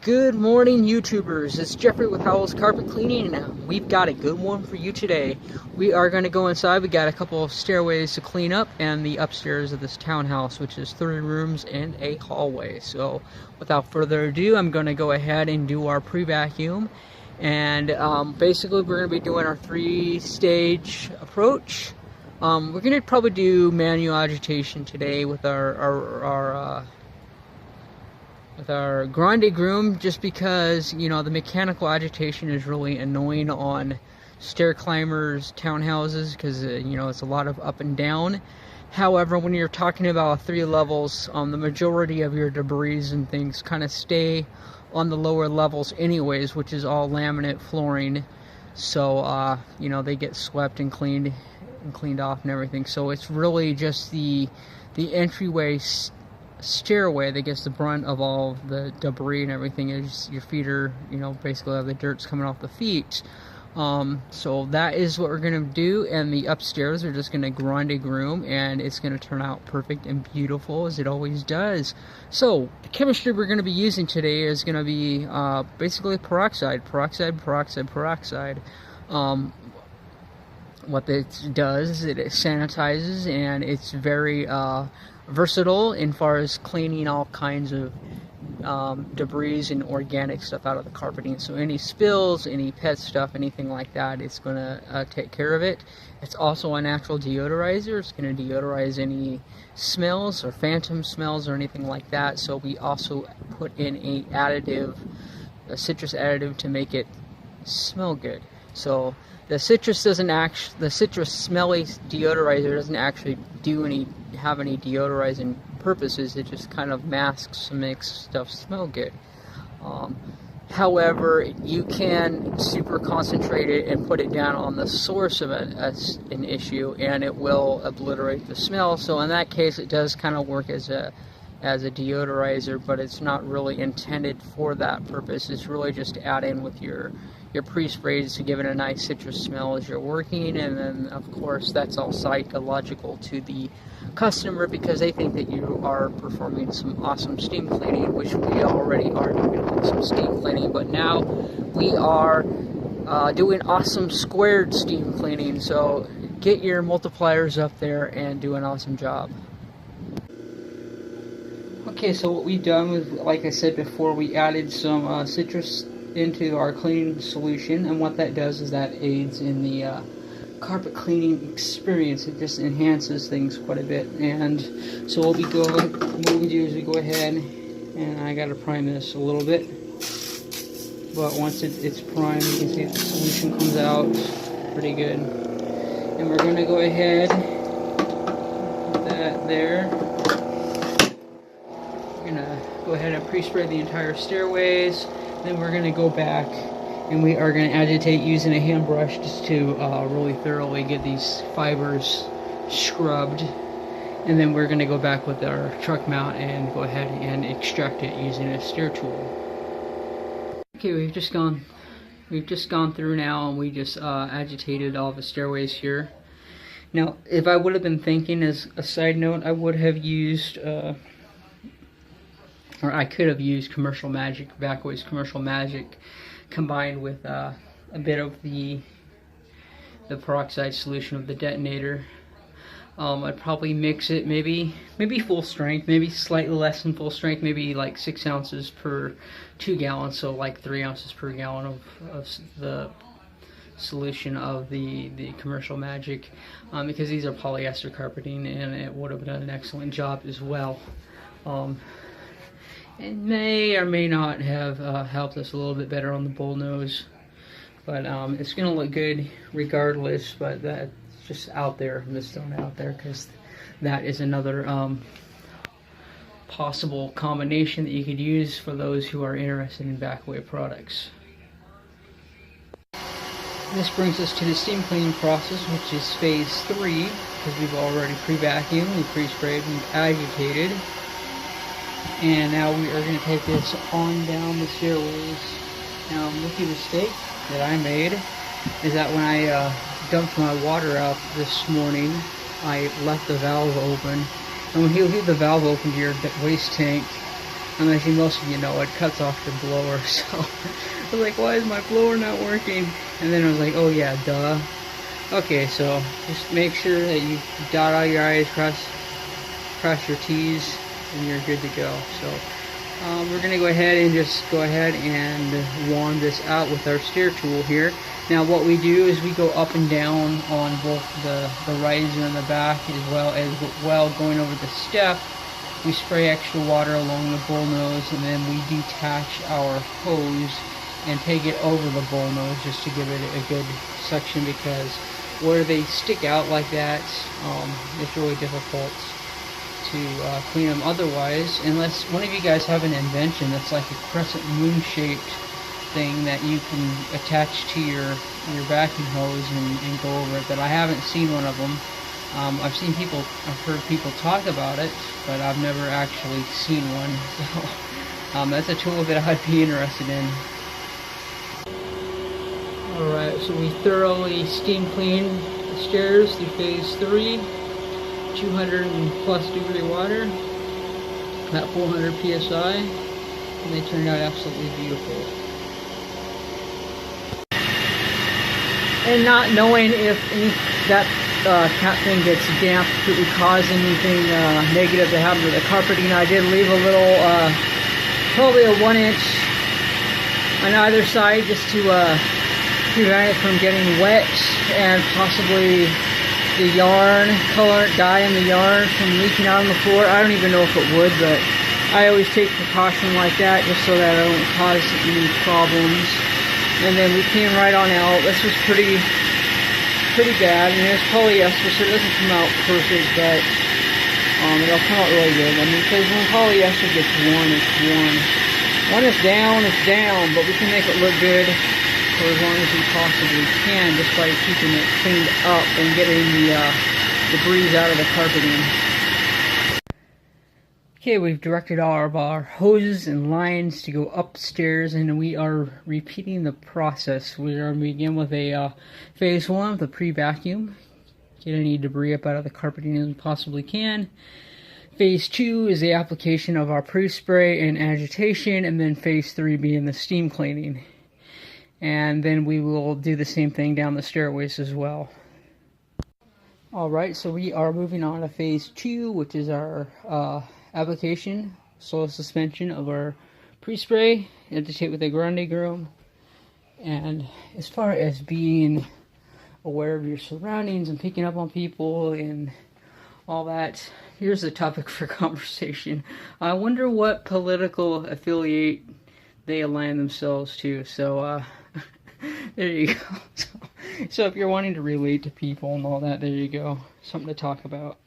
Good morning, YouTubers. It's Jeffrey with Howells Carpet Cleaning, and we've got a good one for you today. We are going to go inside. We got a couple of stairways to clean up, and the upstairs of this townhouse, which is 3 rooms and a hallway. So, without further ado, I'm going to go ahead and do our pre-vacuum. And basically, we're going to be doing our 3-stage approach. We're going to probably do manual agitation today with our grande groom, just because, you know, the mechanical agitation is really annoying on stair climbers, townhouses, because, you know, it's a lot of up and down. However, when you're talking about 3 levels, the majority of your debris and things kind of stay on the lower levels anyways, which is all laminate flooring. So, you know, they get swept and cleaned off and everything. So it's really just the entryway stairway that gets the brunt of all the debris and everything. Is your feet are, you know, basically have the dirt's coming off the feet. So that is what we're gonna do, and the upstairs are just gonna grande groom, and it's gonna turn out perfect and beautiful as it always does. So the chemistry we're gonna be using today is gonna be basically peroxide. What it does is it sanitizes, and it's very versatile in far as cleaning all kinds of debris and organic stuff out of the carpeting. So any spills, any pet stuff, anything like that, it's going to take care of it. It's also a natural deodorizer. It's going to deodorize any smells or phantom smells or anything like that. So we also put in a citrus additive to make it smell good. So the citrus smelly deodorizer doesn't actually have any deodorizing purposes. It just kind of masks and makes stuff smell good. However, you can super concentrate it and put it down on the source of an issue, and it will obliterate the smell. So in that case, it does kind of work as a deodorizer, but it's not really intended for that purpose. It's really just to add in with your pre-sprays to give it a nice citrus smell as you're working. And then of course that's all psychological to the customer, because they think that you are performing some awesome steam cleaning, which we already are doing some steam cleaning, but now we are doing awesome squared steam cleaning. So get your multipliers up there and do an awesome job. Okay, so what we've done was, like I said before, we added some citrus into our cleaning solution, and what that does is that aids in the carpet cleaning experience. It just enhances things quite a bit. And so what we do is we go ahead, and I gotta prime this a little bit, but once it's primed, you can see the solution comes out pretty good. And we're gonna go ahead, put that there. We're gonna go ahead and pre-spray the entire stairways. Then we're going to go back, and we are going to agitate using a hand brush just to really thoroughly get these fibers scrubbed. And then we're going to go back with our truck mount and go ahead and extract it using a stair tool. Okay, we've just gone through now, and we just agitated all the stairways here. Now, if I would have been thinking, as a side note, I would have used or I could have used Commercial Magic, Backways Commercial Magic, combined with a bit of the peroxide solution of the detonator. I'd probably mix it maybe full strength, maybe slightly less than full strength, maybe like 6 ounces per 2 gallons, so like 3 ounces per gallon of the solution of the Commercial Magic, because these are polyester carpeting, and it would have done an excellent job as well. It may or may not have helped us a little bit better on the bull nose, but it's going to look good regardless. But that's just out there. I'm just throwing it out there because that is another possible combination that you could use for those who are interested in Backway products. This brings us to the steam cleaning process, which is phase 3, because we've already pre-vacuumed, we pre-sprayed, we've agitated. And now we are going to take this on down the stairways. Now, a rookie mistake that I made is that when I dumped my water out this morning, I left the valve open. And when you leave the valve open to your waste tank, And I think most of you know it cuts off the blower, so I was like, why is my blower not working? And then I was like, oh yeah, duh. Okay, so just make sure that you dot all your I's, cross your T's, and you're good to go. So we're going to go ahead and wand this out with our stair tool here. Now what we do is we go up and down on both the riser and the back, as well going over the step. We spray extra water along the bull nose, and then we detach our hose and take it over the bull nose just to give it a good suction, because where they stick out like that, it's really difficult to clean them otherwise, unless one of you guys have an invention that's like a crescent moon shaped thing that you can attach to your vacuum hose and go over it. But I haven't seen one of them. I've heard people talk about it, but I've never actually seen one. So that's a tool that I'd be interested in. Alright, so we thoroughly steam clean the stairs through phase 3, 200+ degree water, about 400 psi, and they turned out absolutely beautiful. And not knowing if that cap thing gets damp, if it would cause anything negative to happen to the carpeting, I did leave a little, probably a 1 inch on either side, just to prevent it from getting wet, and possibly the yarn, color dye in the yarn from leaking out on the floor. I don't even know if it would, but I always take precaution like that just so that I don't cause any problems. And then we came right on out. This was pretty bad. I mean, it's polyester, so it doesn't come out perfect, but it'll come out really good. I mean, because when polyester gets worn, it's worn. When it's down, but we can make it look good for as long as we possibly can, just by keeping it cleaned up and getting the debris out of the carpeting. Okay, we've directed all of our hoses and lines to go upstairs, and we are repeating the process. We are going to begin with a phase 1 with a pre-vacuum. Get any debris up out of the carpeting as we possibly can. Phase 2 is the application of our pre-spray and agitation, and then phase 3 being the steam cleaning. And then we will do the same thing down the stairways as well. Alright, so we are moving on to phase 2, which is our application, slow suspension of our pre-spray, agitate with a grande groom. And as far as being aware of your surroundings and picking up on people and all that, here's a topic for conversation. I wonder what political affiliate they align themselves to. So there you go. So if you're wanting to relate to people and all that, there you go. Something to talk about.